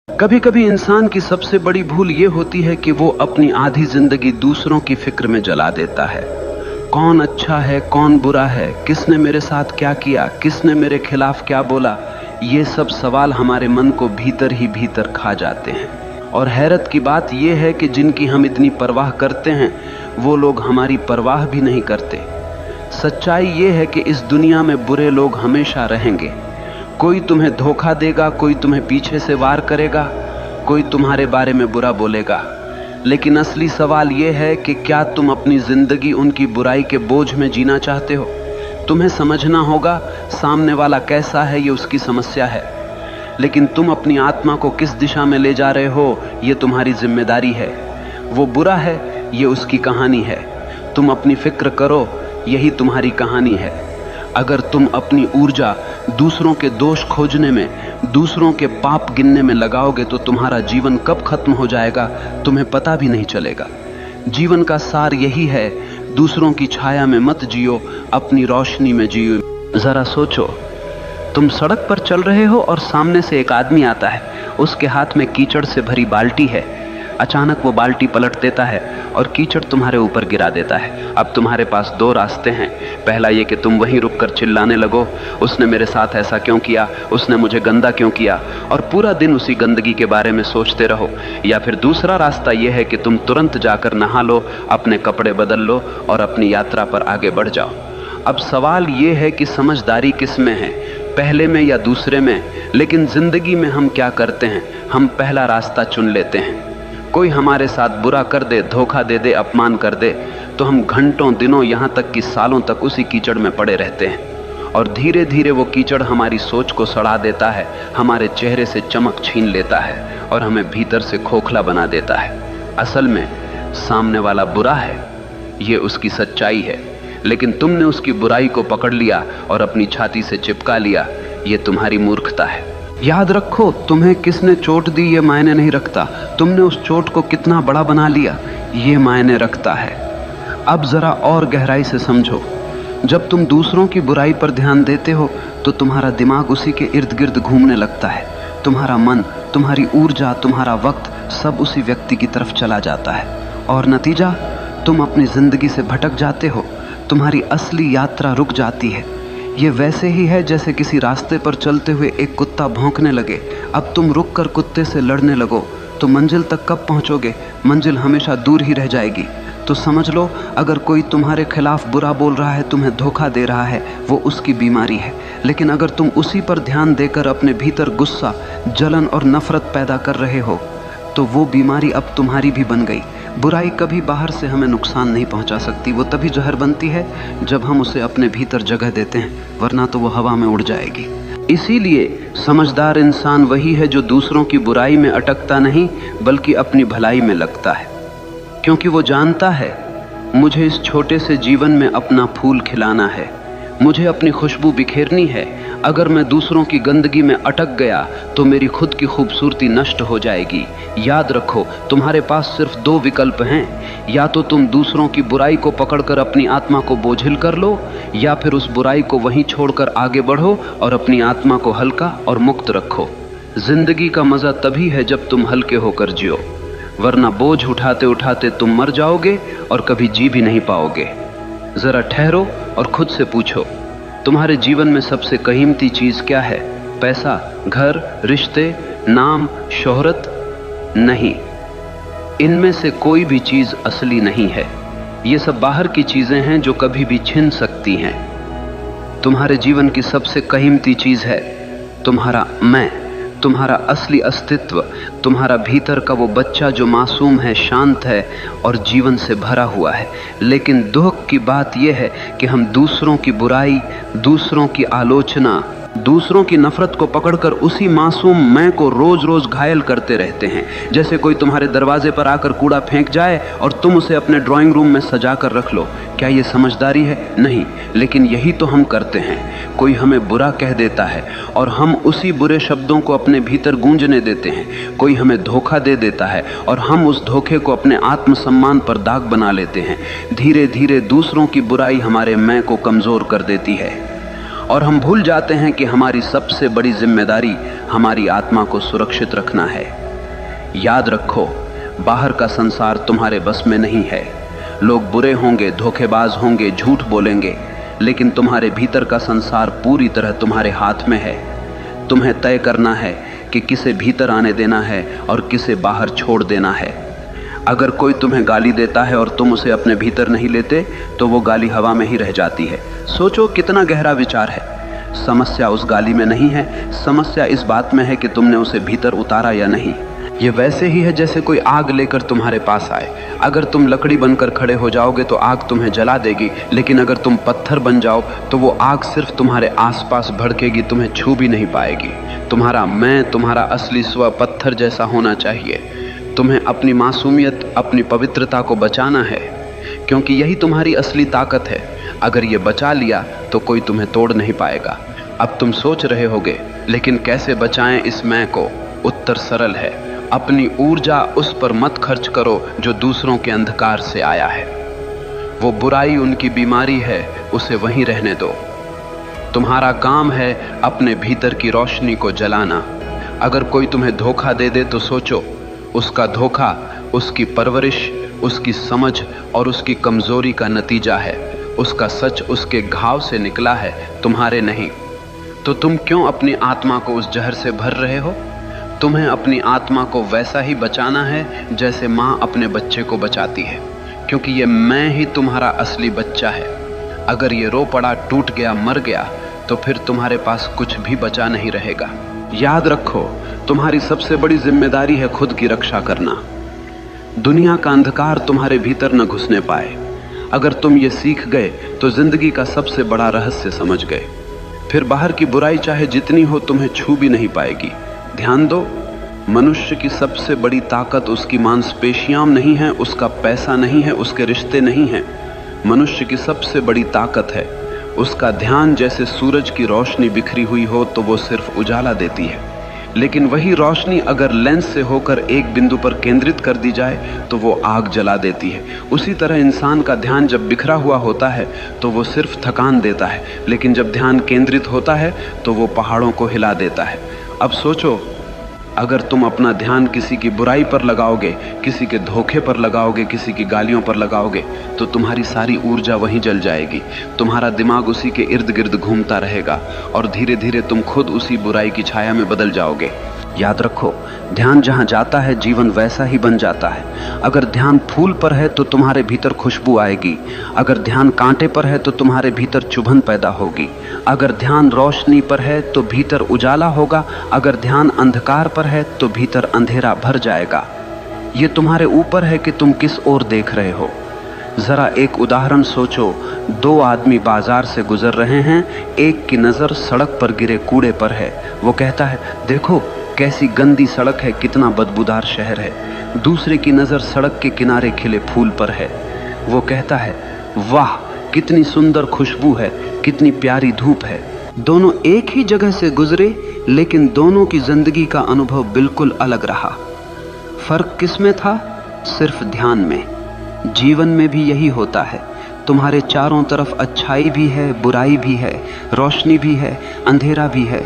कभी कभी इंसान की सबसे बड़ी भूल ये होती है कि वो अपनी आधी जिंदगी दूसरों की फिक्र में जला देता है। कौन अच्छा है, कौन बुरा है, किसने मेरे साथ क्या किया, किसने मेरे खिलाफ क्या बोला, ये सब सवाल हमारे मन को भीतर ही भीतर खा जाते हैं। और हैरत की बात यह है कि जिनकी हम इतनी परवाह करते हैं वो लोग हमारी परवाह भी नहीं करते। सच्चाई ये है कि इस दुनिया में बुरे लोग हमेशा रहेंगे। कोई तुम्हें धोखा देगा, कोई तुम्हें पीछे से वार करेगा, कोई तुम्हारे बारे में बुरा बोलेगा। लेकिन असली सवाल यह है कि क्या तुम अपनी जिंदगी उनकी बुराई के बोझ में जीना चाहते हो? तुम्हें समझना होगा सामने वाला कैसा है, ये उसकी समस्या है, लेकिन तुम अपनी आत्मा को किस दिशा में ले जा रहे हो ये तुम्हारी जिम्मेदारी है। वो बुरा है, ये उसकी कहानी है। तुम अपनी फिक्र करो, यही तुम्हारी कहानी है। अगर तुम अपनी ऊर्जा दूसरों के दोष खोजने में, दूसरों के पाप गिनने में लगाओगे तो तुम्हारा जीवन कब खत्म हो जाएगा तुम्हें पता भी नहीं चलेगा। जीवन का सार यही है, दूसरों की छाया में मत जियो, अपनी रोशनी में जियो। जरा सोचो, तुम सड़क पर चल रहे हो और सामने से एक आदमी आता है, उसके हाथ में कीचड़ से भरी बाल्टी है। अचानक वो बाल्टी पलट देता है और कीचड़ तुम्हारे ऊपर गिरा देता है। अब तुम्हारे पास दो रास्ते हैं। पहला ये कि तुम वहीं रुककर चिल्लाने लगो, उसने मेरे साथ ऐसा क्यों किया, उसने मुझे गंदा क्यों किया, और पूरा दिन उसी गंदगी के बारे में सोचते रहो। या फिर दूसरा रास्ता यह है कि तुम तुरंत जाकर नहा लो, अपने कपड़े बदल लो और अपनी यात्रा पर आगे बढ़ जाओ। अब सवाल ये है कि समझदारी किस में है, पहले में या दूसरे में? लेकिन जिंदगी में हम क्या करते हैं, हम पहला रास्ता चुन लेते हैं। कोई हमारे साथ बुरा कर दे, धोखा दे दे, अपमान कर दे, तो हम घंटों, दिनों, यहाँ तक कि सालों तक उसी कीचड़ में पड़े रहते हैं। और धीरे धीरे वो कीचड़ हमारी सोच को सड़ा देता है, हमारे चेहरे से चमक छीन लेता है और हमें भीतर से खोखला बना देता है। असल में सामने वाला बुरा है, ये उसकी सच्चाई है, लेकिन तुमने उसकी बुराई को पकड़ लिया और अपनी छाती से चिपका लिया। ये तुम्हारी मूर्खता है। याद रखो, तुम्हें किसने चोट दी ये मायने नहीं रखता, तुमने उस चोट को कितना बड़ा बना लिया ये मायने रखता है। अब जरा और गहराई से समझो, जब तुम दूसरों की बुराई पर ध्यान देते हो तो तुम्हारा दिमाग उसी के इर्द गिर्द घूमने लगता है। तुम्हारा मन, तुम्हारी ऊर्जा, तुम्हारा वक्त सब उसी व्यक्ति की तरफ चला जाता है और नतीजा, तुम अपनी जिंदगी से भटक जाते हो। तुम्हारी असली यात्रा रुक जाती है। ये वैसे ही है जैसे किसी रास्ते पर चलते हुए एक कुत्ता भौंकने लगे। अब तुम रुक कर कुत्ते से लड़ने लगो तो मंजिल तक कब पहुंचोगे? मंजिल हमेशा दूर ही रह जाएगी। तो समझ लो, अगर कोई तुम्हारे खिलाफ बुरा बोल रहा है, तुम्हें धोखा दे रहा है, वो उसकी बीमारी है। लेकिन अगर तुम उसी पर ध्यान देकर अपने भीतर गुस्सा, जलन और नफरत पैदा कर रहे हो तो वो बीमारी अब तुम्हारी भी बन गई। बुराई कभी बाहर से हमें नुकसान नहीं पहुंचा सकती, वो तभी जहर बनती है जब हम उसे अपने भीतर जगह देते हैं, वरना तो वो हवा में उड़ जाएगी। इसीलिए समझदार इंसान वही है जो दूसरों की बुराई में अटकता नहीं बल्कि अपनी भलाई में लगता है, क्योंकि वो जानता है मुझे इस छोटे से जीवन में अपना फूल खिलाना है, मुझे अपनी खुशबू बिखेरनी है। अगर मैं दूसरों की गंदगी में अटक गया तो मेरी खुद की खूबसूरती नष्ट हो जाएगी। याद रखो, तुम्हारे पास सिर्फ दो विकल्प हैं, या तो तुम दूसरों की बुराई को पकड़कर अपनी आत्मा को बोझिल कर लो, या फिर उस बुराई को वहीं छोड़कर आगे बढ़ो और अपनी आत्मा को हल्का और मुक्त रखो। जिंदगी का मजा तभी है जब तुम हल्के होकर जियो, वरना बोझ उठाते उठाते तुम मर जाओगे और कभी जी भी नहीं पाओगे। जरा ठहरो और खुद से पूछो, तुम्हारे जीवन में सबसे कीमती चीज क्या है? पैसा, घर, रिश्ते, नाम, शोहरत? नहीं, इनमें से कोई भी चीज असली नहीं है। ये सब बाहर की चीजें हैं जो कभी भी छिन सकती हैं। तुम्हारे जीवन की सबसे कीमती चीज है तुम्हारा मैं, तुम्हारा असली अस्तित्व, तुम्हारा भीतर का वो बच्चा जो मासूम है, शांत है और जीवन से भरा हुआ है। लेकिन दुख की बात यह है कि हम दूसरों की बुराई, दूसरों की आलोचना, दूसरों की नफरत को पकड़कर उसी मासूम मैं को रोज रोज घायल करते रहते हैं। जैसे कोई तुम्हारे दरवाजे पर आकर कूड़ा फेंक जाए और तुम उसे अपने ड्राइंग रूम में सजा कर रख लो। क्या ये समझदारी है? नहीं, लेकिन यही तो हम करते हैं। कोई हमें बुरा कह देता है और हम उसी बुरे शब्दों को अपने भीतर गूंजने देते हैं। कोई हमें धोखा दे देता है और हम उस धोखे को अपने आत्मसम्मान पर दाग बना लेते हैं। धीरे धीरे दूसरों की बुराई हमारे मैं को कमजोर कर देती है और हम भूल जाते हैं कि हमारी सबसे बड़ी जिम्मेदारी हमारी आत्मा को सुरक्षित रखना है। याद रखो, बाहर का संसार तुम्हारे बस में नहीं है। लोग बुरे होंगे, धोखेबाज होंगे, झूठ बोलेंगे, लेकिन तुम्हारे भीतर का संसार पूरी तरह तुम्हारे हाथ में है। तुम्हें तय करना है कि किसे भीतर आने देना है और किसे बाहर छोड़ देना है। अगर कोई तुम्हें गाली देता है और तुम उसे अपने भीतर नहीं लेते तो वो गाली हवा में ही रह जाती है। सोचो कितना गहरा विचार है। समस्या उस गाली में नहीं है, समस्या इस बात में है कि तुमने उसे भीतर उतारा या नहीं। ये वैसे ही है जैसे कोई आग लेकर तुम्हारे पास आए। अगर तुम लकड़ी बनकर खड़े हो जाओगे तो आग तुम्हें जला देगी, लेकिन अगर तुम पत्थर बन जाओ तो वो आग सिर्फ तुम्हारे आसपास भड़केगी, तुम्हें छू भी नहीं पाएगी। तुम्हारा मैं, तुम्हारा असली स्व पत्थर जैसा होना चाहिए। तुम्हें अपनी मासूमियत, अपनी पवित्रता को बचाना है, क्योंकि यही तुम्हारी असली ताकत है। अगर ये बचा लिया तो कोई तुम्हें तोड़ नहीं पाएगा। अब तुम सोच रहे होगे, लेकिन कैसे बचाएं इस मैं को? उत्तर सरल है, अपनी ऊर्जा उस पर मत खर्च करो जो दूसरों के अंधकार से आया है। वो बुराई उनकी बीमारी है, उसे वहीं रहने दो। तुम्हारा काम है अपने भीतर की रोशनी को जलाना। अगर कोई तुम्हें धोखा दे दे तो सोचो, उसका धोखा उसकी परवरिश, उसकी समझ और उसकी कमजोरी का नतीजा है। उसका सच उसके घाव से निकला है, तुम्हारे नहीं। तो तुम क्यों अपनी आत्मा को उस जहर से भर रहे हो? तुम्हें अपनी आत्मा को वैसा ही बचाना है जैसे माँ अपने बच्चे को बचाती है, क्योंकि ये मैं ही तुम्हारा असली बच्चा है। अगर ये रो पड़ा, टूट गया, मर गया तो फिर तुम्हारे पास कुछ भी बचा नहीं रहेगा। याद रखो, तुम्हारी सबसे बड़ी जिम्मेदारी है खुद की रक्षा करना। दुनिया का अंधकार तुम्हारे भीतर न घुसने पाए। अगर तुम ये सीख गए तो जिंदगी का सबसे बड़ा रहस्य समझ गए। फिर बाहर की बुराई चाहे जितनी हो तुम्हें छू भी नहीं पाएगी। ध्यान दो, मनुष्य की सबसे बड़ी ताकत उसकी मांसपेशियां नहीं है, उसका पैसा नहीं है, उसके रिश्ते नहीं हैं। मनुष्य की सबसे बड़ी ताकत है उसका ध्यान। जैसे सूरज की रोशनी बिखरी हुई हो तो वो सिर्फ उजाला देती है, लेकिन वही रोशनी अगर लेंस से होकर एक बिंदु पर केंद्रित कर दी जाए तो वो आग जला देती है। उसी तरह इंसान का ध्यान जब बिखरा हुआ होता है तो वो सिर्फ थकान देता है, लेकिन जब ध्यान केंद्रित होता है तो वो पहाड़ों को हिला देता है। अब सोचो, अगर तुम अपना ध्यान किसी की बुराई पर लगाओगे, किसी के धोखे पर लगाओगे, किसी की गालियों पर लगाओगे तो तुम्हारी सारी ऊर्जा वहीं जल जाएगी। तुम्हारा दिमाग उसी के इर्द गिर्द घूमता रहेगा और धीरे धीरे तुम खुद उसी बुराई की छाया में बदल जाओगे। याद रखो, ध्यान जहाँ जाता है जीवन वैसा ही बन जाता है। अगर ध्यान फूल पर है तो तुम्हारे भीतर खुशबू आएगी। अगर ध्यान कांटे पर है तो तुम्हारे भीतर चुभन पैदा होगी। अगर ध्यान रोशनी पर है तो भीतर उजाला होगा। अगर ध्यान अंधकार पर है तो भीतर अंधेरा भर जाएगा। ये तुम्हारे ऊपर है कि तुम किस ओर देख रहे हो। जरा एक उदाहरण सोचो, दो आदमी बाजार से गुजर रहे हैं। एक की नज़र सड़क पर गिरे कूड़े पर है। वो कहता है, देखो कैसी गंदी सड़क है, कितना बदबूदार शहर है। दूसरे की नज़र सड़क के किनारे खिले फूल पर है। वो कहता है, वाह कितनी सुंदर खुशबू है, कितनी प्यारी धूप है। दोनों एक ही जगह से गुजरे, लेकिन दोनों की जिंदगी का अनुभव बिल्कुल अलग रहा। फर्क किसमें था? सिर्फ ध्यान में। जीवन में भी यही होता है। तुम्हारे चारों तरफ अच्छाई भी है, बुराई भी है, रोशनी भी है, अंधेरा भी है,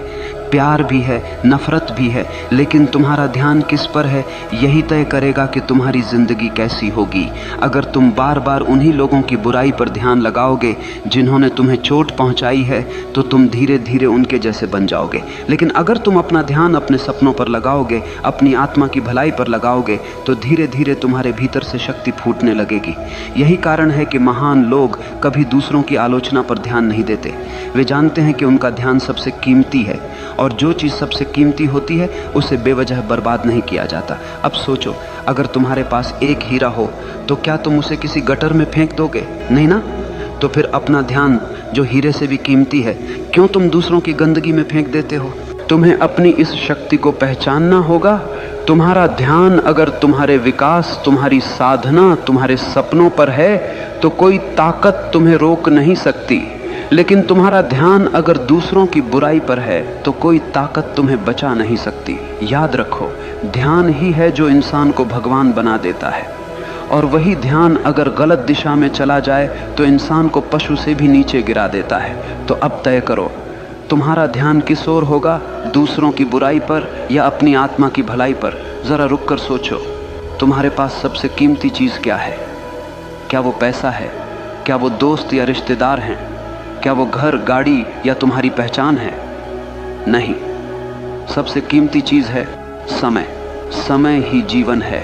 प्यार भी है, नफरत भी है, लेकिन तुम्हारा ध्यान किस पर है यही तय करेगा कि तुम्हारी जिंदगी कैसी होगी। अगर तुम बार बार उन्हीं लोगों की बुराई पर ध्यान लगाओगे जिन्होंने तुम्हें चोट पहुंचाई है तो तुम धीरे धीरे उनके जैसे बन जाओगे। लेकिन अगर तुम अपना ध्यान अपने सपनों पर लगाओगे, अपनी आत्मा की भलाई पर लगाओगे, तो धीरे धीरे तुम्हारे भीतर से शक्ति फूटने लगेगी। यही कारण है कि महान लोग कभी दूसरों की आलोचना पर ध्यान नहीं देते। वे जानते हैं कि उनका ध्यान सबसे कीमती है, और जो चीज़ सबसे कीमती होती है उसे बेवजह बर्बाद नहीं किया जाता। अब सोचो, अगर तुम्हारे पास एक हीरा हो तो क्या तुम उसे किसी गटर में फेंक दोगे? नहीं ना। तो फिर अपना ध्यान जो हीरे से भी कीमती है, क्यों तुम दूसरों की गंदगी में फेंक देते हो? तुम्हें अपनी इस शक्ति को पहचानना होगा। तुम्हारा ध्यान अगर तुम्हारे विकास, तुम्हारी साधना, तुम्हारे सपनों पर है तो कोई ताकत तुम्हें रोक नहीं सकती। लेकिन तुम्हारा ध्यान अगर दूसरों की बुराई पर है तो कोई ताकत तुम्हें बचा नहीं सकती। याद रखो, ध्यान ही है जो इंसान को भगवान बना देता है, और वही ध्यान अगर गलत दिशा में चला जाए तो इंसान को पशु से भी नीचे गिरा देता है। तो अब तय करो, तुम्हारा ध्यान किस ओर होगा, दूसरों की बुराई पर या अपनी आत्मा की भलाई पर? जरा रुक कर सोचो, तुम्हारे पास सबसे कीमती चीज क्या है? क्या वो पैसा है? क्या वो दोस्त या रिश्तेदार हैं? क्या वो घर, गाड़ी या तुम्हारी पहचान है? नहीं, सबसे कीमती चीज है समय। समय ही जीवन है।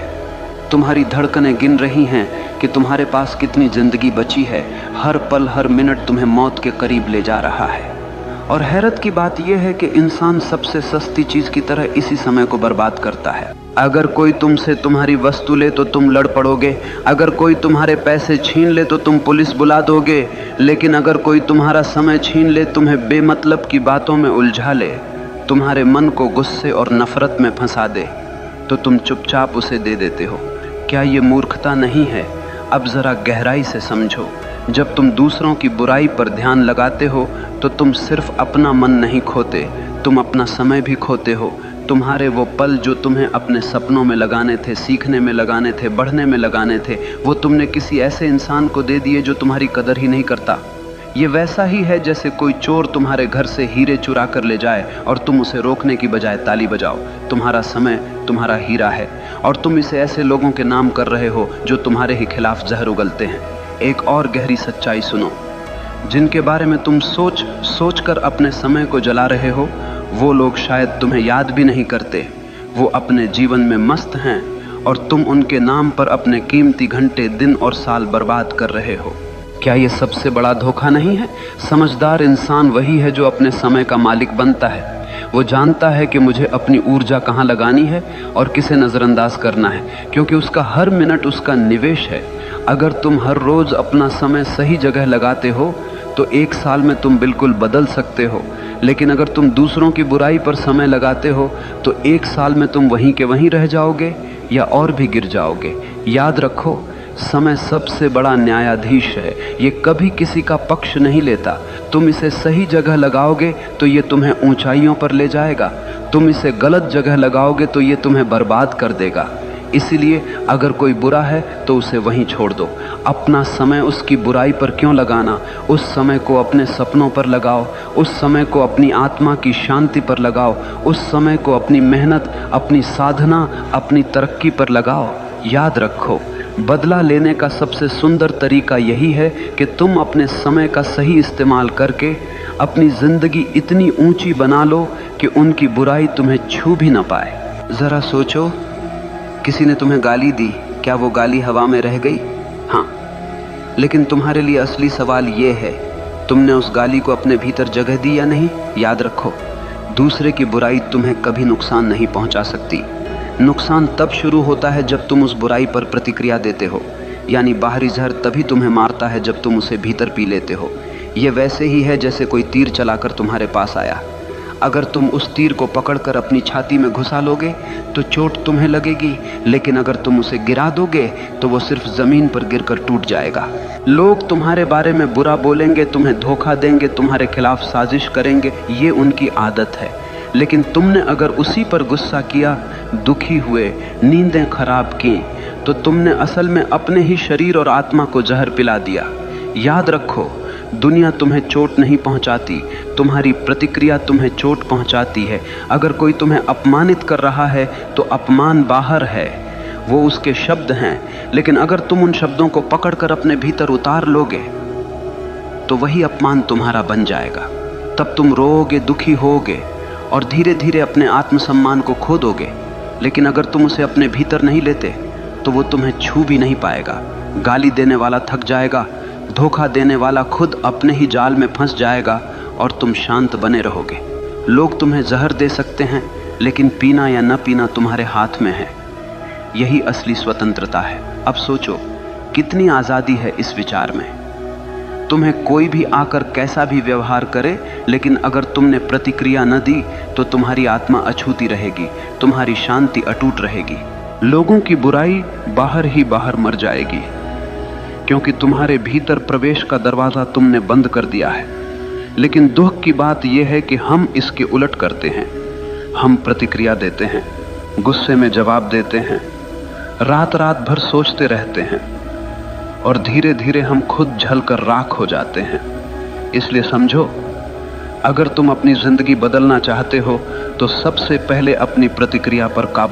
तुम्हारी धड़कनें गिन रही हैं कि तुम्हारे पास कितनी जिंदगी बची है। हर पल, हर मिनट तुम्हें मौत के करीब ले जा रहा है। और हैरत की बात यह है कि इंसान सबसे सस्ती चीज की तरह इसी समय को बर्बाद करता है। अगर कोई तुमसे तुम्हारी वस्तु ले तो तुम लड़ पड़ोगे, अगर कोई तुम्हारे पैसे छीन ले तो तुम पुलिस बुला दोगे, लेकिन अगर कोई तुम्हारा समय छीन ले, तुम्हें बेमतलब की बातों में उलझा ले, तुम्हारे मन को गुस्से और नफरत में फंसा दे, तो तुम चुपचाप उसे दे देते हो। क्या ये मूर्खता नहीं है? अब जरा गहराई से समझो। जब तुम दूसरों की बुराई पर ध्यान लगाते हो तो तुम सिर्फ अपना मन नहीं खोते, तुम अपना समय भी खोते हो। तुम्हारे वो पल जो तुम्हें अपने सपनों में लगाने थे, सीखने में लगाने थे, बढ़ने में लगाने थे, वो तुमने किसी ऐसे इंसान को दे दिए जो तुम्हारी कदर ही नहीं करता। ये वैसा ही है जैसे कोई चोर तुम्हारे घर से हीरे चुरा कर ले जाए और तुम उसे रोकने की बजाय ताली बजाओ। तुम्हारा समय तुम्हारा हीरा है और तुम इसे ऐसे लोगों के नाम कर रहे हो जो तुम्हारे ही खिलाफ जहर उगलते हैं। एक और गहरी सच्चाई सुनो, जिनके बारे में तुम सोच कर अपने समय को जला रहे हो, वो लोग शायद तुम्हें याद भी नहीं करते। वो अपने जीवन में मस्त हैं और तुम उनके नाम पर अपने कीमती घंटे, दिन और साल बर्बाद कर रहे हो। क्या ये सबसे बड़ा धोखा नहीं है? समझदार इंसान वही है जो अपने समय का मालिक बनता है। वो जानता है कि मुझे अपनी ऊर्जा कहाँ लगानी है और किसे नज़रअंदाज करना है, क्योंकि उसका हर मिनट उसका निवेश है। अगर तुम हर रोज़ अपना समय सही जगह लगाते हो तो एक साल में तुम बिल्कुल बदल सकते हो, लेकिन अगर तुम दूसरों की बुराई पर समय लगाते हो तो एक साल में तुम वहीं के वहीं रह जाओगे या और भी गिर जाओगे। याद रखो, समय सबसे बड़ा न्यायाधीश है। ये कभी किसी का पक्ष नहीं लेता। तुम इसे सही जगह लगाओगे तो ये तुम्हें ऊंचाइयों पर ले जाएगा, तुम इसे गलत जगह लगाओगे तो ये तुम्हें बर्बाद कर देगा। इसीलिए अगर कोई बुरा है तो उसे वहीं छोड़ दो। अपना समय उसकी बुराई पर क्यों लगाना? उस समय को अपने सपनों पर लगाओ, उस समय को अपनी आत्मा की शांति पर लगाओ, उस समय को अपनी मेहनत, अपनी साधना, अपनी तरक्की पर लगाओ। याद रखो, बदला लेने का सबसे सुंदर तरीका यही है कि तुम अपने समय का सही इस्तेमाल करके अपनी जिंदगी इतनी ऊंची बना लो कि उनकी बुराई तुम्हें छू भी ना पाए। जरा सोचो, किसी ने तुम्हें गाली दी, क्या वो गाली हवा में रह गई? हाँ, लेकिन तुम्हारे लिए असली सवाल ये है, तुमने उस गाली को अपने भीतर जगह दी या नहीं? याद रखो, दूसरे की बुराई तुम्हें कभी नुकसान नहीं पहुंचा सकती। नुकसान तब शुरू होता है जब तुम उस बुराई पर प्रतिक्रिया देते हो, यानी बाहरी जहर तभी तुम्हें मारता है जब तुम उसे भीतर पी लेते हो। यह वैसे ही है जैसे कोई तीर चलाकर तुम्हारे पास आया। अगर तुम उस तीर को पकड़कर अपनी छाती में घुसा लोगे तो चोट तुम्हें लगेगी, लेकिन अगर तुम उसे गिरा दोगे तो वो सिर्फ जमीन पर गिरकर टूट जाएगा। लोग तुम्हारे बारे में बुरा बोलेंगे, तुम्हें धोखा देंगे, तुम्हारे खिलाफ साजिश करेंगे, ये उनकी आदत है। लेकिन तुमने अगर उसी पर गुस्सा किया, दुखी हुए, नींदें खराब की, तो तुमने असल में अपने ही शरीर और आत्मा को जहर पिला दिया। याद रखो, दुनिया तुम्हें चोट नहीं पहुंचाती, तुम्हारी प्रतिक्रिया तुम्हें चोट पहुंचाती है। अगर कोई तुम्हें अपमानित कर रहा है तो अपमान बाहर है, वो उसके शब्द हैं, लेकिन अगर तुम उन शब्दों को पकड़कर अपने भीतर उतार लोगे तो वही अपमान तुम्हारा बन जाएगा। तब तुम रोओगे, दुखी होगे और धीरे धीरे अपने आत्मसम्मान को खो दोगे। लेकिन अगर तुम उसे अपने भीतर नहीं लेते तो वो तुम्हें छू भी नहीं पाएगा। गाली देने वाला थक जाएगा, धोखा देने वाला खुद अपने ही जाल में फंस जाएगा और तुम शांत बने रहोगे। लोग तुम्हें जहर दे सकते हैं, लेकिन पीना या न पीना तुम्हारे हाथ में है। यही असली स्वतंत्रता है। अब सोचो, कितनी आज़ादी है इस विचार में। तुम्हें कोई भी आकर कैसा भी व्यवहार करे, लेकिन अगर तुमने प्रतिक्रिया न दी तो तुम्हारी आत्मा अछूती रहेगी, तुम्हारी शांति अटूट रहेगी। लोगों की बुराई बाहर ही बाहर मर जाएगी, क्योंकि तुम्हारे भीतर प्रवेश का दरवाज़ा तुमने बंद कर दिया है। लेकिन दुख की बात यह है कि हम इसके उलट करते हैं। हम प्रतिक्रिया देते हैं, गुस्से में जवाब देते हैं, रात रात भर सोचते रहते हैं और धीरे धीरे हम खुद जलकर राख हो जाते हैं। इसलिए समझो, अगर तुम अपनी जिंदगी बदलना चाहते हो तो सबसे पहले अपनी प्रतिक्रिया पर काबू